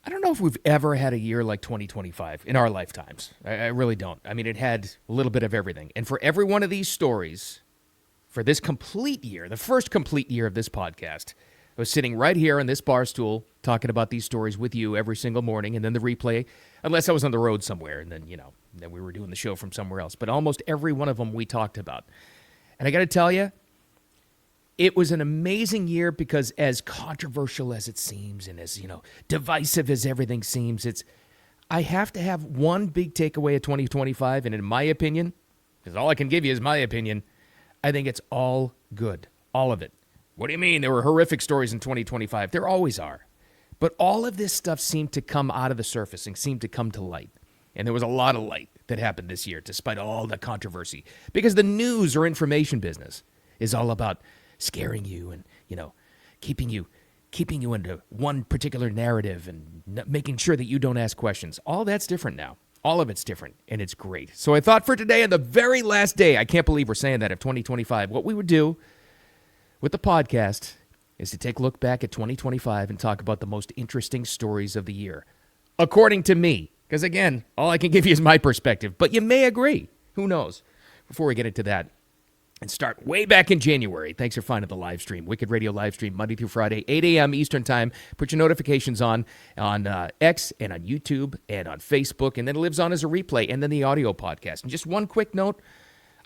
I don't know if we've ever had a year like 2025 in our lifetimes. I really don't. I mean, it had a little bit of everything. And for every one of these stories, for this complete year, the first complete year of this podcast, I was sitting right here on this bar stool talking about these stories with you every single morning, and then the replay, unless I was on the road somewhere, and then we were doing the show from somewhere else. But almost every one of them we talked about. And I got to tell you, it was an amazing year because as controversial as it seems and as, divisive as everything seems, I have to have one big takeaway of 2025, and in my opinion, because all I can give you is my opinion, I think it's all good. All of it. What do you mean? There were horrific stories in 2025. There always are. But all of this stuff seemed to come out of the surface and seemed to come to light. And there was a lot of light that happened this year, despite all the controversy. Because the news or information business is all about scaring you and, keeping you into one particular narrative and making sure that you don't ask questions. All that's different now. All of it's different, and it's great. So I thought for today, on the very last day, I can't believe we're saying that, of 2025, what we would do with the podcast is to take a look back at 2025 and talk about the most interesting stories of the year, according to me. Because, again, all I can give you is my perspective, but you may agree. Who knows? Before we get into that, and start way back in January. Thanks for finding the live stream. Wicked Radio live stream, Monday through Friday, 8 a.m. Eastern Time. Put your notifications on X and on YouTube and on Facebook, and then it lives on as a replay, and then the audio podcast. And just one quick note,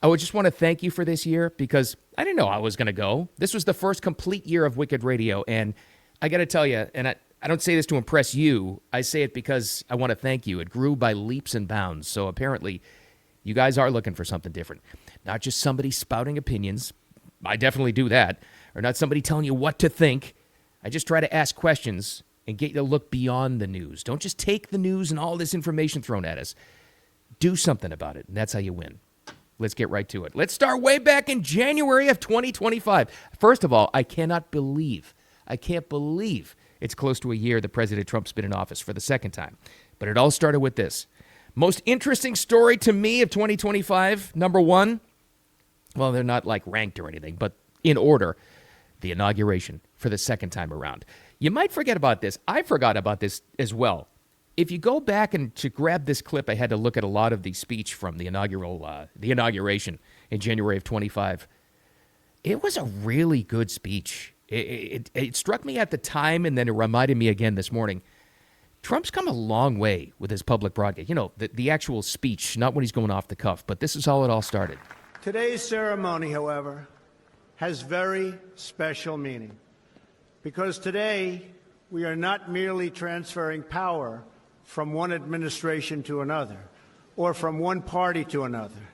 I would just want to thank you for this year because I didn't know how I was going to go. This was the first complete year of Wicked Radio, and I got to tell you, and I don't say this to impress you. I say it because I want to thank you. It grew by leaps and bounds, so apparently you guys are looking for something different. Not just somebody spouting opinions. I definitely do that. Or not somebody telling you what to think. I just try to ask questions and get you to look beyond the news. Don't just take the news and all this information thrown at us. Do something about it, and that's how you win. Let's get right to it. Let's start way back in January of 2025. First of all, I can't believe it's close to a year that President Trump's been in office for the second time. But it all started with this. Most interesting story to me of 2025, number one, well, they're not like ranked or anything, but in order, the inauguration for the second time around. You might forget about this. I forgot about this as well. If you go back and to grab this clip, I had to look at a lot of the speech from the inauguration in January of 25. It was a really good speech. It struck me at the time, and then it reminded me again this morning. Trump's come a long way with his public broadcast. The actual speech, not when he's going off the cuff, but this is how it all started. Today's ceremony, however, has very special meaning because today we are not merely transferring power from one administration to another or from one party to another,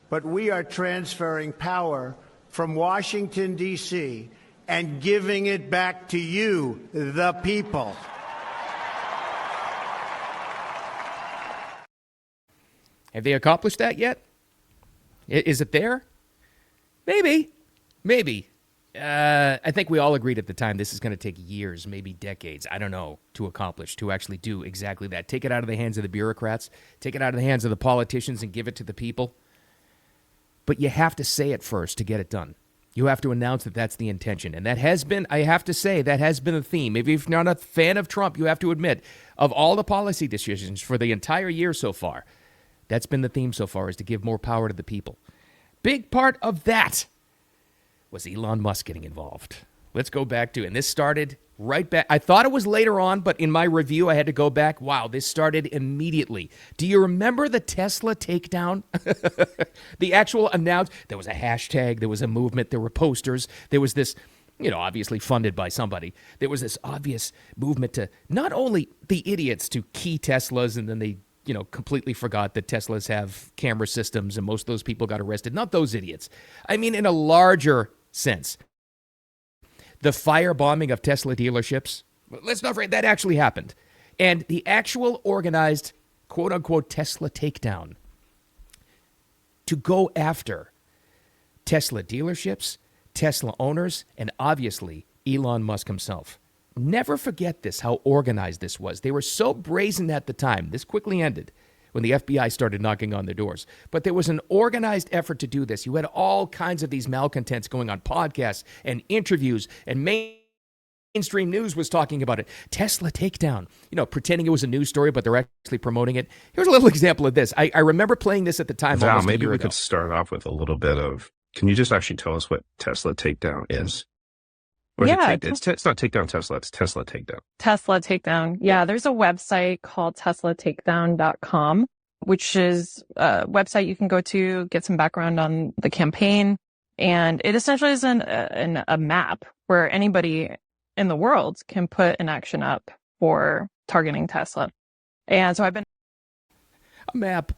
but we are transferring power from Washington, D.C., and giving it back to you, the people. Have they accomplished that yet? Is it there? Maybe. I think we all agreed at the time this is going to take years, maybe decades, I don't know, to accomplish, to actually do exactly that. Take it out of the hands of the bureaucrats, take it out of the hands of the politicians and give it to the people. But you have to say it first to get it done. You have to announce that that's the intention. And that has been, I have to say, that has been a theme. Maybe if you're not a fan of Trump, you have to admit, of all the policy decisions for the entire year so far, that's been the theme so far, is to give more power to the people. Big part of that was Elon Musk getting involved. Let's go back to it. And this started right back. I thought it was later on, but in my review, I had to go back. Wow, this started immediately. Do you remember the Tesla takedown? The actual there was a hashtag, there was a movement, there were posters, there was this, obviously funded by somebody. There was this obvious movement to not only the idiots to key Teslas, and then they completely forgot that Teslas have camera systems and most of those people got arrested. Not those idiots. I mean, in a larger sense. The firebombing of Tesla dealerships, let's not forget, that actually happened. And the actual organized, quote-unquote, Tesla takedown to go after Tesla dealerships, Tesla owners, and obviously Elon Musk himself. Never forget this, how organized this was. They were so brazen at the time. This quickly ended when the FBI started knocking on their doors. But there was an organized effort to do this. You had all kinds of these malcontents going on podcasts and interviews and Mainstream news was talking about it. Tesla takedown, pretending it was a news story, but they're actually promoting it. Here's a little example of this. I remember playing this at the time. Val, almost a maybe year we ago. could start off with a little bit of, can you just actually tell us what Tesla takedown is? Or Yeah, it's not takedown Tesla, it's Tesla takedown. Tesla takedown. Yeah, there's a website called teslatakedown.com, which is a website you can go to, get some background on the campaign. And it essentially is a map where anybody in the world can put an action up for targeting Tesla. And so I've been a map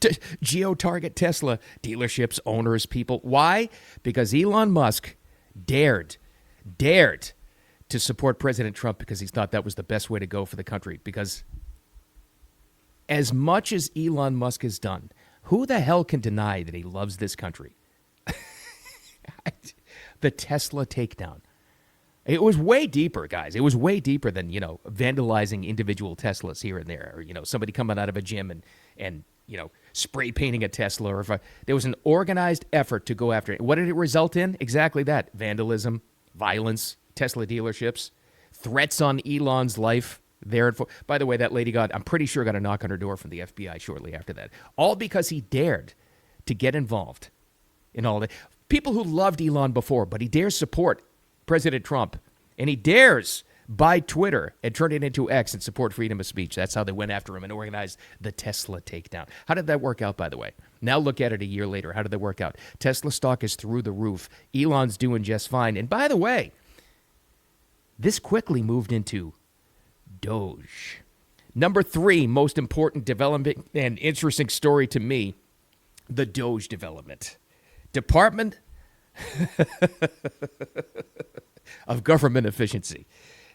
to geo-target Tesla dealerships, owners, people. Why? Because Elon Musk dared to support President Trump because he thought that was the best way to go for the country. Because as much as Elon Musk has done, who the hell can deny that he loves this country? The Tesla takedown. It was way deeper, guys. It was way deeper than, vandalizing individual Teslas here and there. Or, somebody coming out of a gym and spray painting a Tesla. Or there was an organized effort to go after it. What did it result in? Exactly that. Vandalism, violence, Tesla dealerships, threats on Elon's life. By the way, that lady I'm pretty sure got a knock on her door from the FBI shortly after that. All because he dared to get involved in all of that. People who loved Elon before, but he dares support President Trump, and he dares buy Twitter and turn it into X and support freedom of speech. That's how they went after him and organized the Tesla takedown. How did that work out, by the way? Now look at it a year later. How did that work out? Tesla stock is through the roof. Elon's doing just fine. And by the way, this quickly moved into Doge. Number 3 most important development and interesting story to me, the Doge development. Department of Government Efficiency.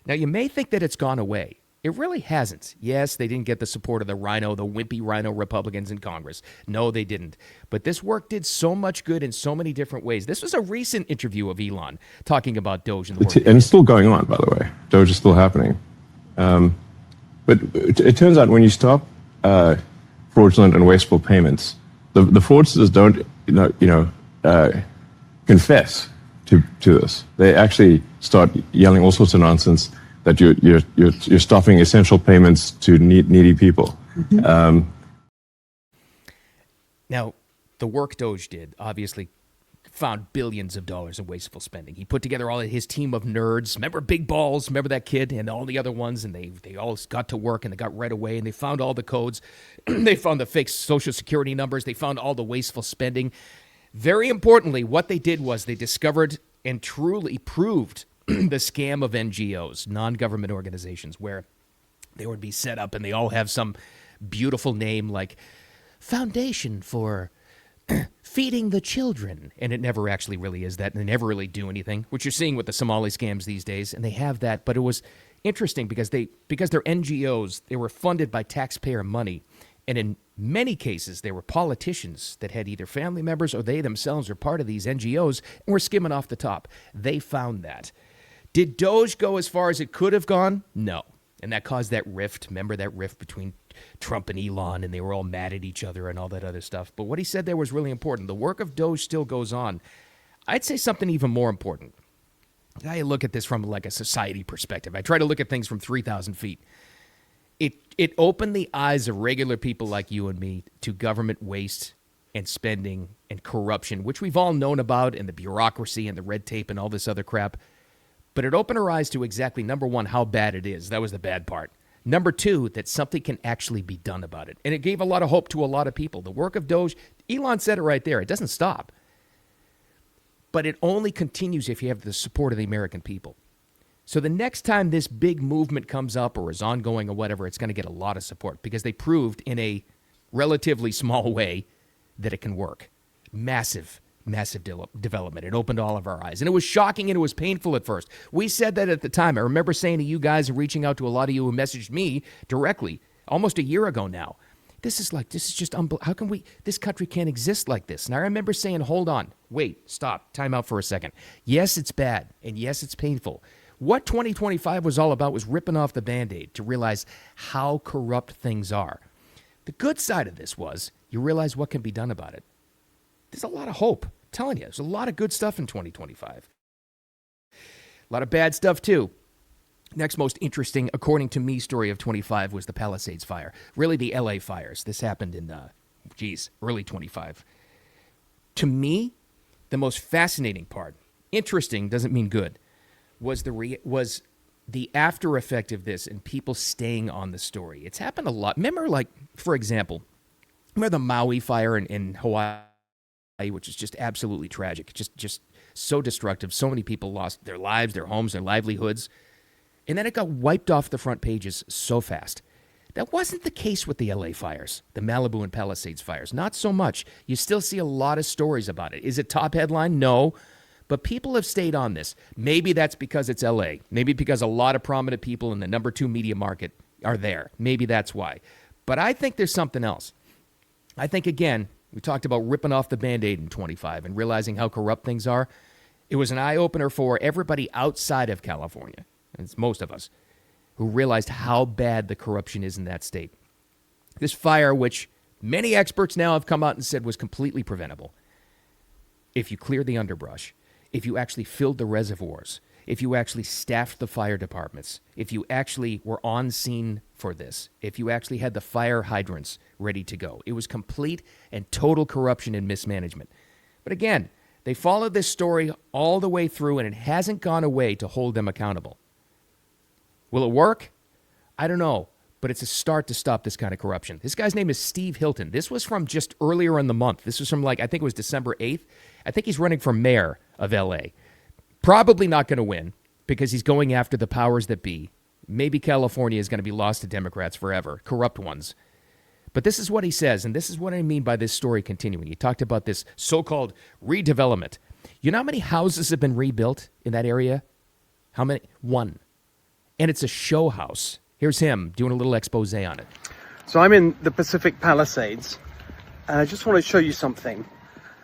Now, you may think that it's gone away. It really hasn't. Yes, they didn't get the support of the wimpy rhino Republicans in Congress. No, they didn't. But this work did so much good in so many different ways. This was a recent interview of Elon talking about Doge and the work. And it's still going on, by the way. Doge is still happening. But it turns out when you stop fraudulent and wasteful payments, the fraudsters don't, confess to this. They actually start yelling all sorts of nonsense that you're stopping essential payments to needy people. Mm-hmm. Now, the work Doge did obviously found billions of dollars in wasteful spending. He put together all of his team of nerds. Remember Big Balls? Remember that kid and all the other ones? And they all got to work and they got right away and they found all the codes. They found the fake Social Security numbers. They found all the wasteful spending. Very importantly, what they did was they discovered and truly proved the scam of NGOs, non-government organizations, where they would be set up and they all have some beautiful name like Foundation for Feeding the Children. And it never actually really is that. And they never really do anything, which you're seeing with the Somali scams these days. And they have that. But it was interesting because they're NGOs, they were funded by taxpayer money. And in many cases, there were politicians that had either family members or they themselves were part of these NGOs and were skimming off the top. They found that. Did Doge go as far as it could have gone? No. And that caused that rift. Remember that rift between Trump and Elon, and they were all mad at each other and all that other stuff. But what he said there was really important. The work of Doge still goes on. I'd say something even more important. I look at this from like a society perspective. I try to look at things from 3,000 feet. It opened the eyes of regular people like you and me to government waste and spending and corruption, which we've all known about, and the bureaucracy and the red tape and all this other crap. But it opened our eyes to exactly, number one, how bad it is. That was the bad part. Number two, that something can actually be done about it. And it gave a lot of hope to a lot of people. The work of Doge, Elon said it right there. It doesn't stop. But it only continues if you have the support of the American people. So the next time this big movement comes up or is ongoing or whatever, it's going to get a lot of support because they proved in a relatively small way that it can work. Massive development. It opened all of our eyes. And it was shocking and it was painful at first. We said that at the time. I remember saying to you guys and reaching out to a lot of you who messaged me directly almost a year ago now. This is just unbelievable. How can this country can't exist like this? And I remember saying, hold on, wait, stop, time out for a second. Yes, it's bad. And yes, it's painful. What 2025 was all about was ripping off the Band-Aid to realize how corrupt things are. The good side of this was you realize what can be done about it. There's a lot of hope. I'm telling you, there's a lot of good stuff in 2025. A lot of bad stuff, too. Next most interesting, according to me, story of 25 was the Palisades fire. Really, the LA fires. This happened in, early 25. To me, the most fascinating part, interesting doesn't mean good, was the after effect of this and people staying on the story. It's happened a lot. Remember, like, for example, remember the Maui fire in Hawaii, which is just absolutely tragic, just so destructive. So many people lost their lives, their homes, their livelihoods. And then it got wiped off the front pages so fast. That wasn't the case with the LA fires, the Malibu and Palisades fires. Not so much. You still see a lot of stories about it. Is it top headline? No. But people have stayed on this. Maybe that's because it's LA. Maybe because a lot of prominent people in the number 2 media market are there. Maybe that's why. But I think there's something else. I think, again, we talked about ripping off the Band-Aid in 25 and realizing how corrupt things are. It was an eye-opener for everybody outside of California. And it's most of us, who realized how bad the corruption is in that state. This fire, which many experts now have come out and said was completely preventable, if you cleared the underbrush, if you actually filled the reservoirs, if you actually staffed the fire departments, if you actually were on scene for this, if you actually had the fire hydrants ready to go. It was complete and total corruption and mismanagement. But again, they followed this story all the way through, and it hasn't gone away to hold them accountable. Will it work? I don't know, but it's a start to stop this kind of corruption. This guy's name is Steve Hilton. This was from just earlier in the month. This was from, I think it was December 8th. I think he's running for mayor of L.A. Probably not going to win because he's going after the powers that be. Maybe California is going to be lost to Democrats forever, corrupt ones. But this is what he says, and this is what I mean by this story continuing. He talked about this so-called redevelopment. You know how many houses have been rebuilt in that area? How many? 1. And it's a show house. Here's him doing a little expose on it. So I'm in the Pacific Palisades, and I just want to show you something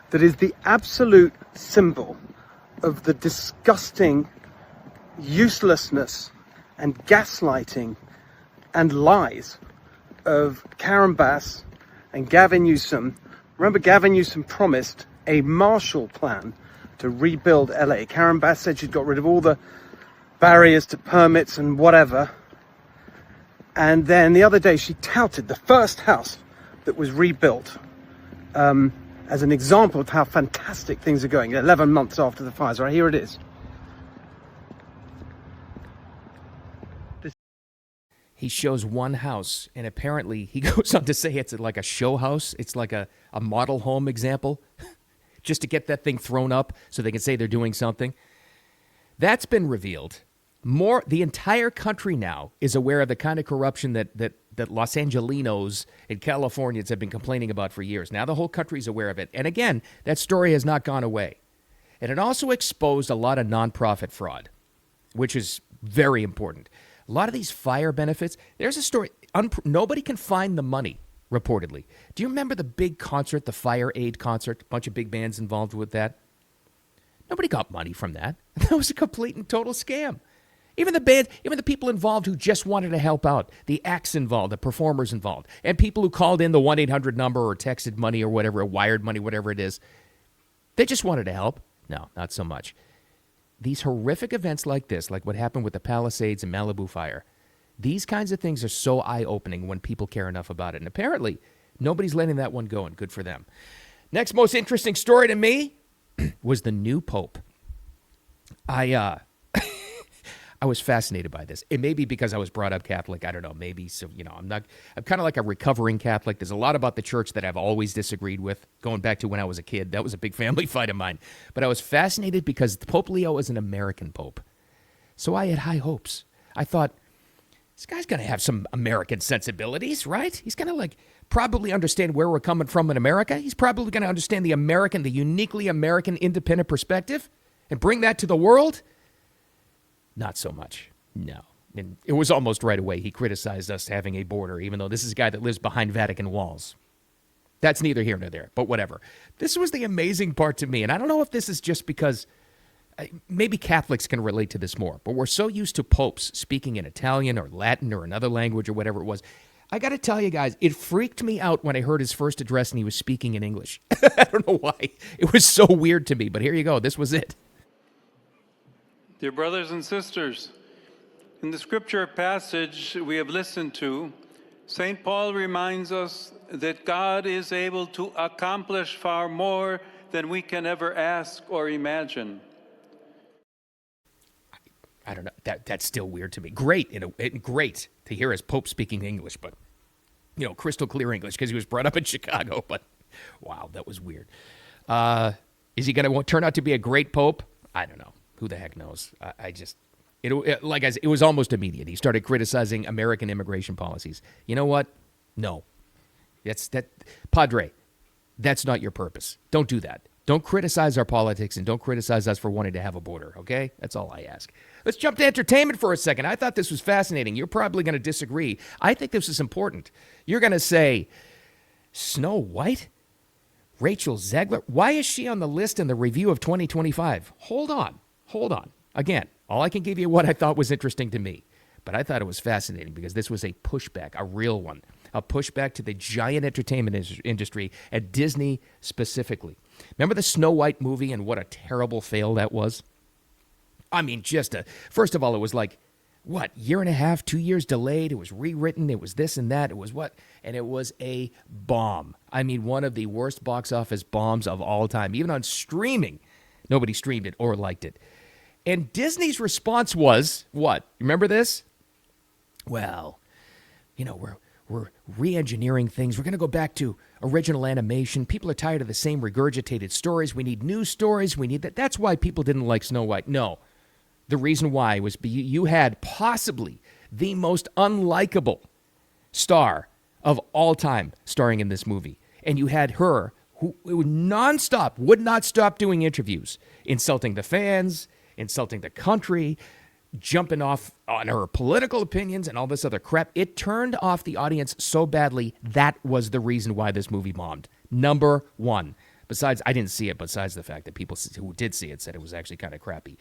that is the absolute symbol of the disgusting uselessness and gaslighting and lies of Karen Bass and Gavin Newsom. Remember, Gavin Newsom promised a Marshall Plan to rebuild LA. Karen Bass said she'd got rid of all the barriers to permits and whatever. And then the other day she touted the first house that was rebuilt as an example of how fantastic things are going 11 months after the fires. Right, here it is. He shows one house, and apparently he goes on to say it's like a show house. It's like a model home example, just to get that thing thrown up so they can say they're doing something. That's been revealed. The entire country now is aware of the kind of corruption that Los Angelinos and Californians have been complaining about for years. Now the whole country is aware of it. And again, that story has not gone away. And it also exposed a lot of nonprofit fraud, which is very important. A lot of these fire benefits, there's a story, nobody can find the money, reportedly. Do you remember the big concert, the Fire Aid concert? A bunch of big bands involved with that. Nobody got money from that. That was a complete and total scam. Even the band, even the people involved who just wanted to help out, the acts involved, the performers involved, and people who called in the 1-800 number or texted money or whatever, or wired money, whatever it is, they just wanted to help. No, not so much. These horrific events like this, like what happened with the Palisades and Malibu fire, these kinds of things are so eye-opening when people care enough about it. And apparently, nobody's letting that one go, and good for them. Next most interesting story to me was the new Pope. I was fascinated by this. It may be because I was brought up Catholic. I don't know. Maybe. So, I'm kind of like a recovering Catholic. There's a lot about the church that I've always disagreed with, going back to when I was a kid. That was a big family fight of mine. But I was fascinated because Pope Leo is an American Pope. So I had high hopes. I thought, this guy's going to have some American sensibilities, right? He's going to probably understand where we're coming from in America. He's probably going to understand the uniquely American independent perspective and bring that to the world. Not so much, no. And it was almost right away he criticized us having a border, even though this is a guy that lives behind Vatican walls. That's neither here nor there, but whatever. This was the amazing part to me, and I don't know if this is just because maybe Catholics can relate to this more, but we're so used to popes speaking in Italian or Latin or another language or whatever it was. I got to tell you guys, it freaked me out when I heard his first address and he was speaking in English. I don't know why. It was so weird to me, but here you go. This was it. Dear brothers and sisters, in the scripture passage we have listened to, St. Paul reminds us that God is able to accomplish far more than we can ever ask or imagine. I don't know. That's still weird to me. Great to hear as Pope speaking English, but crystal clear English because he was brought up in Chicago. But wow, that was weird. Is he going to turn out to be a great Pope? I don't know. Who the heck knows? It was almost immediate. He started criticizing American immigration policies. You know what? No, Padre. That's not your purpose. Don't do that. Don't criticize our politics and don't criticize us for wanting to have a border, okay? That's all I ask. Let's jump to entertainment for a second. I thought this was fascinating. You're probably going to disagree. I think this is important. You're going to say, Snow White? Rachel Zegler? Why is she on the list in the review of 2025? Hold on. Again, all I can give you what I thought was interesting to me. But I thought it was fascinating because this was a pushback, a real one. A pushback to the giant entertainment industry at Disney specifically. Remember the Snow White movie and what a terrible fail that was? I mean, first of all, it was like, year and a half, 2 years delayed. It was rewritten. It was this and that. It was what? And it was a bomb. I mean, one of the worst box office bombs of all time. Even on streaming, nobody streamed it or liked it. And Disney's response was, what? Remember this? Well, we're re-engineering things. We're going to go back to original animation. People are tired of the same regurgitated stories. We need new stories. We need that. That's why people didn't like Snow White. No. The reason why was you had possibly the most unlikable star of all time starring in this movie. And you had her who would not stop doing interviews, insulting the fans, insulting the country, jumping off on her political opinions and all this other crap. It turned off the audience so badly. That was the reason why this movie bombed. Number one. Besides, I didn't see it, besides the fact that people who did see it said it was actually kind of crappy.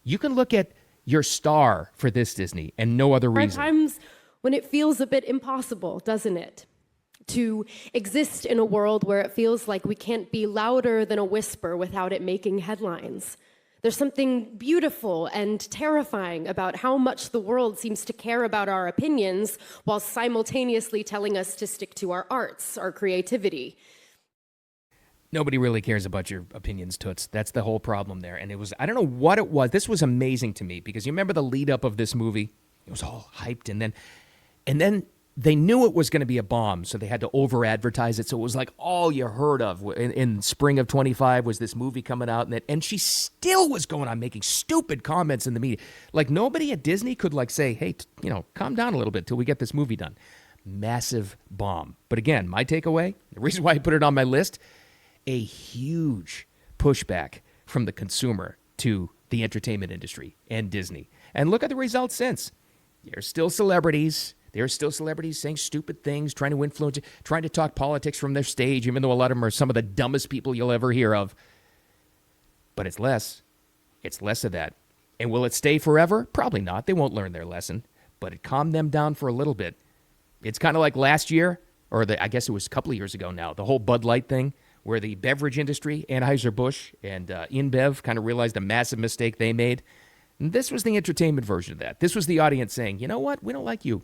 You can look at your star for this Disney and no other reason. There are times when it feels a bit impossible, doesn't it? To exist in a world where it feels like we can't be louder than a whisper without it making headlines. There's something beautiful and terrifying about how much the world seems to care about our opinions while simultaneously telling us to stick to our arts, our creativity. Nobody really cares about your opinions, Toots. That's the whole problem there. And I don't know what it was. This was amazing to me because you remember the lead up of this movie? It was all hyped and then they knew it was going to be a bomb, so they had to over-advertise it. So it was like all you heard of in spring of 25 was this movie coming out, and she still was going on making stupid comments in the media. Like nobody at Disney could say, hey, calm down a little bit till we get this movie done. Massive bomb. But again, my takeaway, the reason why I put it on my list, a huge pushback from the consumer to the entertainment industry and Disney. And look at the results since. There's still celebrities. There are still celebrities saying stupid things, trying to influence, trying to talk politics from their stage, even though a lot of them are some of the dumbest people you'll ever hear of. But it's less. It's less of that. And will it stay forever? Probably not. They won't learn their lesson. But it calmed them down for a little bit. It's kind of like last year, or I guess it was a couple of years ago now, the whole Bud Light thing, where the beverage industry, Anheuser-Busch and InBev, kind of realized a massive mistake they made. And this was the entertainment version of that. This was the audience saying, you know what? We don't like you.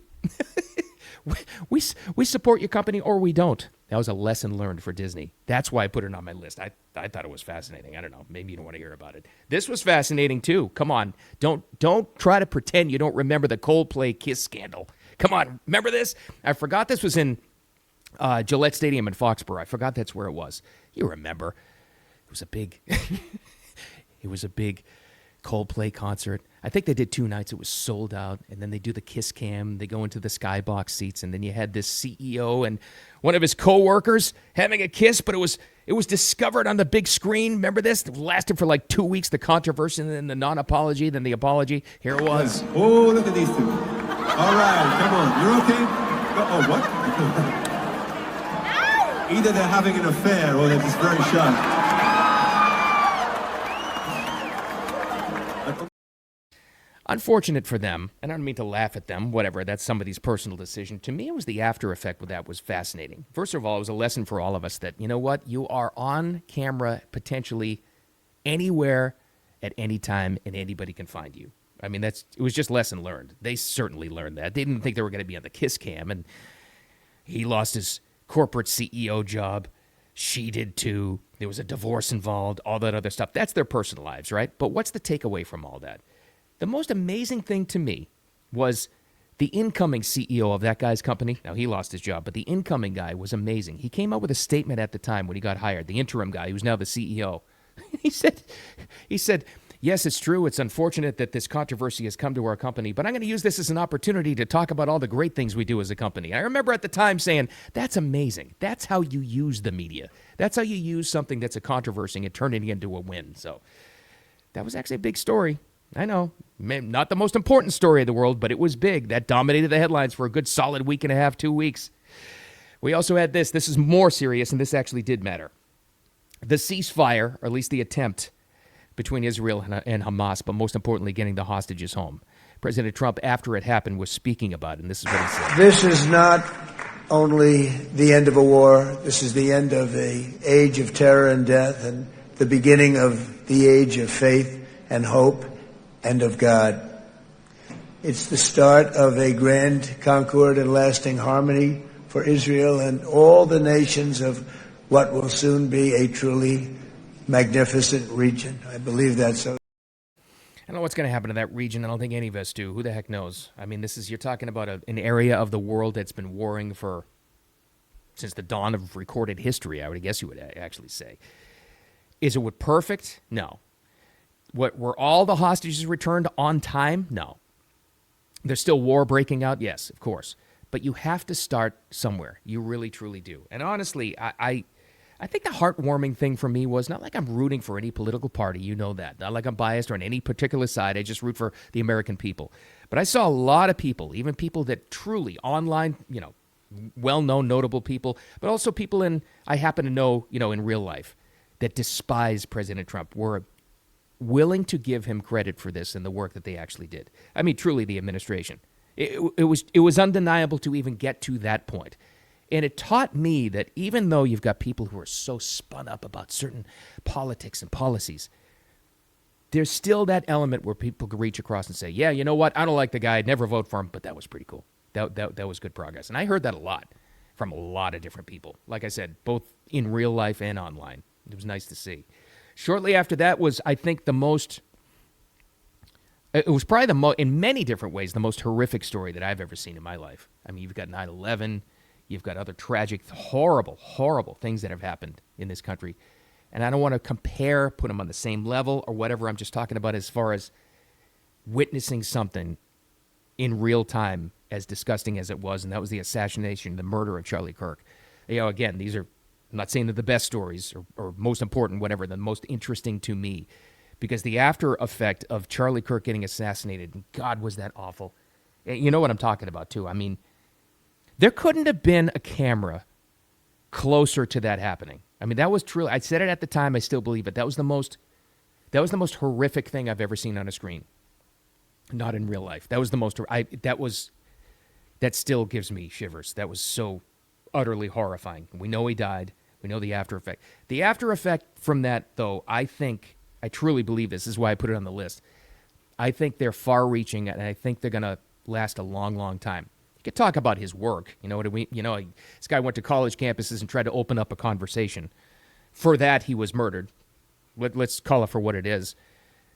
we support your company or we don't. That was a lesson learned for Disney. That's why I put it on my list. I thought it was fascinating. I don't know. Maybe you don't want to hear about it. This was fascinating too. Come on. Don't try to pretend you don't remember the Coldplay Kiss scandal. Come on. Remember this? I forgot this was in Gillette Stadium in Foxborough. I forgot that's where it was. You remember. It was a big Coldplay concert. I think they did 2 nights. It was sold out. And then they do the kiss cam. They go into the skybox seats. And then you had this CEO and one of his co-workers having a kiss, but it was discovered on the big screen. Remember this? It lasted for like 2 weeks, the controversy, and then the non-apology, then the apology. Here it was. Oh, look at these two. All right, come on. You're okay? Oh, what? Either they're having an affair or they're just very shy. Unfortunate for them, and I don't mean to laugh at them, whatever, that's somebody's personal decision. To me, it was the after effect with that was fascinating. First of all, it was a lesson for all of us that, you know what, you are on camera potentially anywhere at any time, and anybody can find you. I mean, it was just lesson learned. They certainly learned that. They didn't think they were going to be on the kiss cam, and he lost his corporate CEO job. She did too. There was a divorce involved, all that other stuff. That's their personal lives, right? But what's the takeaway from all that? The most amazing thing to me was the incoming CEO of that guy's company. Now, he lost his job, but the incoming guy was amazing. He came up with a statement at the time when he got hired, the interim guy who's now the CEO. He said, yes, it's true. It's unfortunate that this controversy has come to our company, but I'm going to use this as an opportunity to talk about all the great things we do as a company. I remember at the time saying, that's amazing. That's how you use the media. That's how you use something that's a controversy and turn it into a win. So that was actually a big story. I know, not the most important story of the world, but it was big. That dominated the headlines for a good solid week and a half, 2 weeks. We also had this. This is more serious, and this actually did matter. The ceasefire, or at least the attempt between Israel and Hamas, but most importantly, getting the hostages home. President Trump, after it happened, was speaking about it, and this is what he said. This is not only the end of a war. This is the end of an age of terror and death, and the beginning of the age of faith and hope and of God. It's the start of a grand concord and lasting harmony for Israel and all the nations of what will soon be a truly magnificent region. I believe that so. I don't know what's going to happen to that region. I don't think any of us do. Who the heck knows? I mean, you're talking about an area of the world that's been warring since the dawn of recorded history, I would guess you would actually say. Is it perfect? No. Were all the hostages returned on time? No. There's still war breaking out? Yes, of course. But you have to start somewhere. You really, truly do. And honestly, I think the heartwarming thing for me was not like I'm rooting for any political party. You know that. Not like I'm biased or on any particular side. I just root for the American people. But I saw a lot of people, even people that truly online, well-known, notable people, but also people I happen to know, in real life that despise President Trump, were willing to give him credit for this and the work that they actually did. I mean, truly, the administration. It was undeniable to even get to that point. And it taught me that even though you've got people who are so spun up about certain politics and policies, there's still that element where people can reach across and say, yeah, you know what? I don't like the guy. I'd never vote for him, but that was pretty cool. That was good progress. And I heard that a lot from a lot of different people. Like I said, both in real life and online. It was nice to see. Shortly after that was, I think, it was probably in many different ways, the most horrific story that I've ever seen in my life. I mean, you've got 9/11, you've got other tragic, horrible, horrible things that have happened in this country. And I don't want to put them on the same level or whatever. I'm just talking about as far as witnessing something in real time as disgusting as it was, and that was the assassination, the murder of Charlie Kirk. Again, these are, I'm not saying they're the best stories or most important, whatever, the most interesting to me. Because the after effect of Charlie Kirk getting assassinated, God, was that awful. You know what I'm talking about, too. I mean, there couldn't have been a camera closer to that happening. I mean, that was truly, I said it at the time, I still believe it. That was the most horrific thing I've ever seen on a screen. Not in real life. That was the most, that still gives me shivers. That was so utterly horrifying. We know he died. We know the after effect. The after effect from that, though, I truly believe this is why I put it on the list. I think they're far-reaching, and I think they're going to last a long, long time. You could talk about his work. This guy went to college campuses and tried to open up a conversation. For that, he was murdered. Let's call it for what it is.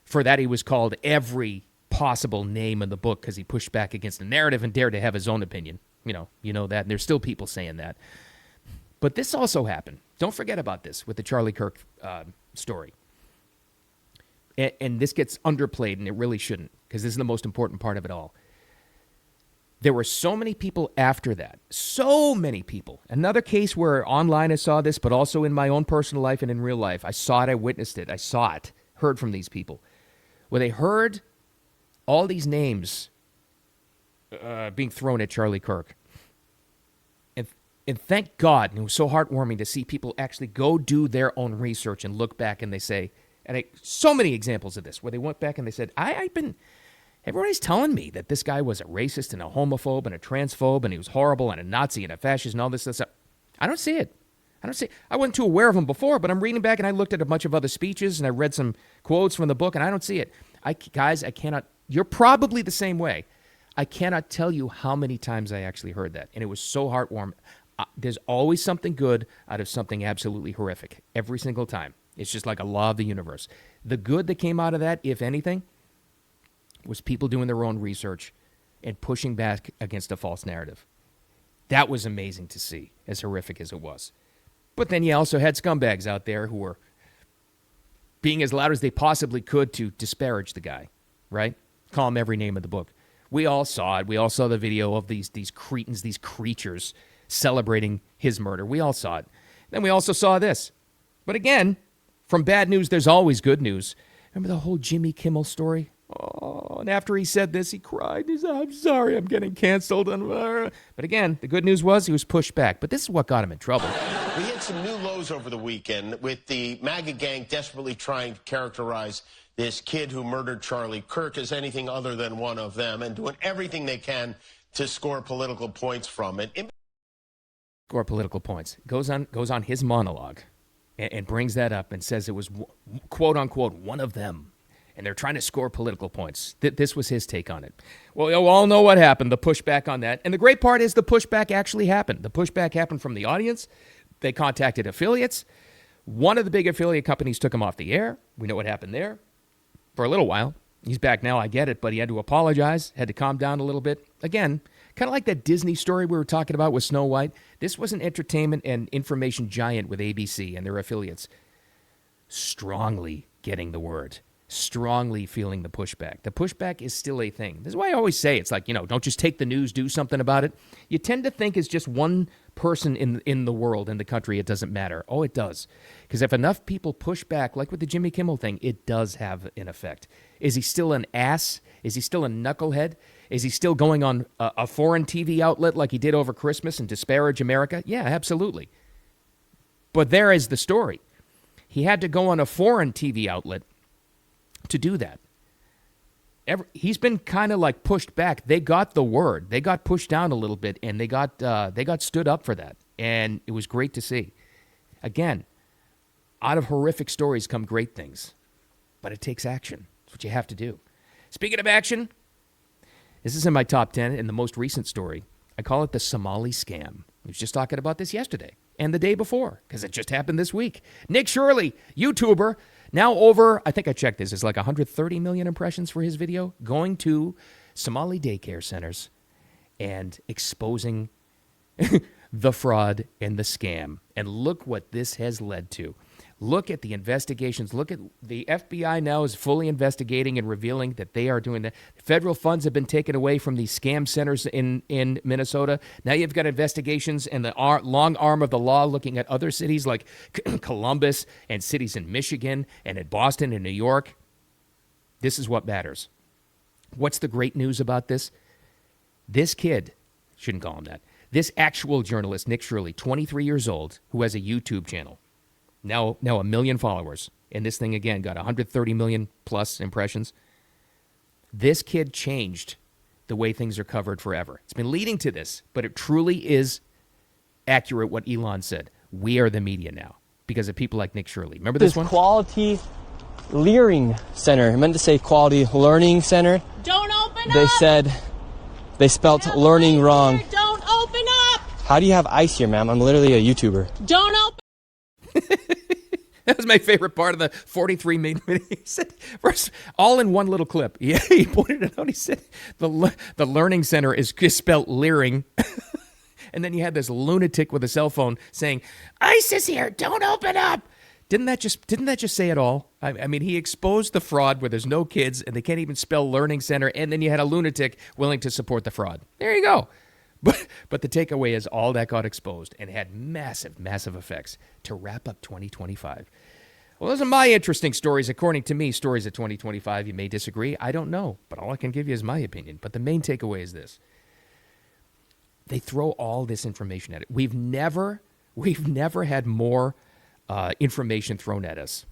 For that, he was called every possible name in the book because he pushed back against the narrative and dared to have his own opinion. You know that, and there's still people saying that. But this also happened. Don't forget about this with the Charlie Kirk story. And this gets underplayed, and it really shouldn't, because this is the most important part of it all. There were so many people after that. So many people. Another case where online I saw this, but also in my own personal life and in real life. I saw it, I witnessed it, I saw it, heard from these people. Where they heard all these names being thrown at Charlie Kirk. And thank God, and it was so heartwarming to see people actually go do their own research and look back and they say, so many examples of this, where they went back and they said, everybody's telling me that this guy was a racist and a homophobe and a transphobe and he was horrible and a Nazi and a fascist and all this stuff. I don't see it. I wasn't too aware of him before, but I'm reading back and I looked at a bunch of other speeches and I read some quotes from the book and I don't see it. Guys, I cannot, you're probably the same way. I cannot tell you how many times I actually heard that. And it was so heartwarming. There's always something good out of something absolutely horrific. Every single time. It's just like a law of the universe. The good that came out of that, if anything, was people doing their own research and pushing back against a false narrative. That was amazing to see, as horrific as it was. But then you also had scumbags out there who were being as loud as they possibly could to disparage the guy, right? Call him every name of the book. We all saw it. We all saw the video of these cretins, these creatures celebrating his murder. We all saw it. Then we also saw this. But again, from bad news, there's always good news. Remember the whole Jimmy Kimmel story? Oh, and after he said this, he cried. He said, I'm sorry, I'm getting canceled. But again, the good news was he was pushed back. But this is what got him in trouble. We hit some new lows over the weekend with the MAGA gang desperately trying to characterize this kid who murdered Charlie Kirk as anything other than one of them and doing everything they can to score political points from it. Score political points. Goes on his monologue and brings that up and says it was, quote unquote, one of them. And they're trying to score political points. This was his take on it. Well, you all know what happened, the pushback on that. And the great part is the pushback actually happened. The pushback happened from the audience. They contacted affiliates. One of the big affiliate companies took him off the air. We know what happened there for a little while. He's back now, I get it, but he had to apologize, had to calm down a little bit. Again, kind of like that Disney story we were talking about with Snow White. This was an entertainment and information giant with ABC and their affiliates strongly getting the word. Strongly feeling the pushback. The pushback is still a thing. This is why I always say it's like, don't just take the news, do something about it. You tend to think it's just one person in the world, in the country, it doesn't matter. Oh, it does. Because if enough people push back, like with the Jimmy Kimmel thing, it does have an effect. Is he still an ass? Is he still a knucklehead? Is he still going on a foreign TV outlet like he did over Christmas and disparage America? Yeah, absolutely. But there is the story. He had to go on a foreign TV outlet to do that. He's been kind of like pushed back. They got the word. They got pushed down a little bit, and they got stood up for that. And it was great to see. Again, out of horrific stories come great things. But it takes action. That's what you have to do. Speaking of action, this is in my top 10 in the most recent story. I call it the Somali scam. We was just talking about this yesterday and the day before because it just happened this week. Nick Shirley, YouTuber, now over, I think I checked this, it's like 130 million impressions for his video, going to Somali daycare centers and exposing the fraud and the scam. And look what this has led to. Look at the investigations. Look at the FBI now is fully investigating and revealing that they are doing that. Federal funds have been taken away from these scam centers in Minnesota. Now you've got investigations and the long arm of the law looking at other cities like Columbus and cities in Michigan and in Boston and New York. This is what matters. What's the great news about this? This kid, shouldn't call him that, this actual journalist, Nick Shirley, 23 years old, who has a YouTube channel. Now 1 million followers. And this thing, again, got 130 million plus impressions. This kid changed the way things are covered forever. It's been leading to this, but it truly is accurate what Elon said. We are the media now because of people like Nick Shirley. Remember this one? Quality Learning Center. I meant to say Quality Learning Center. Don't open up! They said they spelt learning wrong. Here. Don't open up! How do you have ice here, ma'am? I'm literally a YouTuber. Don't open. That was my favorite part of the 43 minute video. He said, first, all in one little clip. Yeah, he pointed it out. He said, the learning center is spelled leering. And then you had this lunatic with a cell phone saying, ICE is here, don't open up. Didn't that just say it all? I mean, he exposed the fraud where there's no kids and they can't even spell learning center. And then you had a lunatic willing to support the fraud. There you go. But the takeaway is all that got exposed and had massive, massive effects to wrap up 2025. Well, those are my interesting stories. According to me, stories of 2025. You may disagree. I don't know. But all I can give you is my opinion. But the main takeaway is this. They throw all this information at it. We've never had more information thrown at us,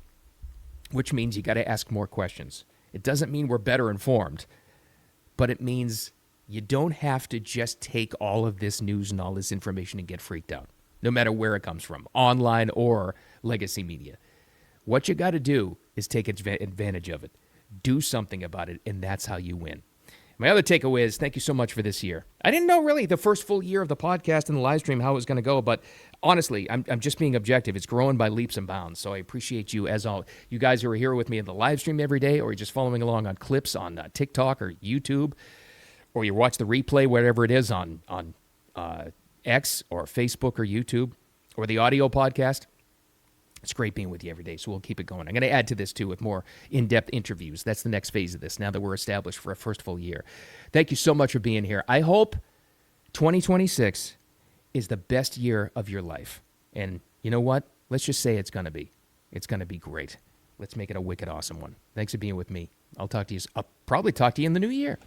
which means you got to ask more questions. It doesn't mean we're better informed, but it means you don't have to just take all of this news and all this information and get freaked out. no matter where it comes from, online or legacy media. What you got to do is take advantage of it. Do something about it, and that's how you win. My other takeaway is thank you so much for this year. I didn't know really the first full year of the podcast and the live stream how it was going to go, but honestly, I'm just being objective. It's growing by leaps and bounds, so I appreciate you as all. You guys who are here with me in the live stream every day, or you're just following along on clips on TikTok or YouTube, or you watch the replay, whatever it is, on X or Facebook or YouTube, or the audio podcast. It's great being with you every day, so we'll keep it going. I'm going to add to this, too, with more in-depth interviews. That's the next phase of this, now that we're established for a first full year. Thank you so much for being here. I hope 2026 is the best year of your life. And you know what? Let's just say it's going to be. It's going to be great. Let's make it a wicked awesome one. Thanks for being with me. I'll probably talk to you in the new year.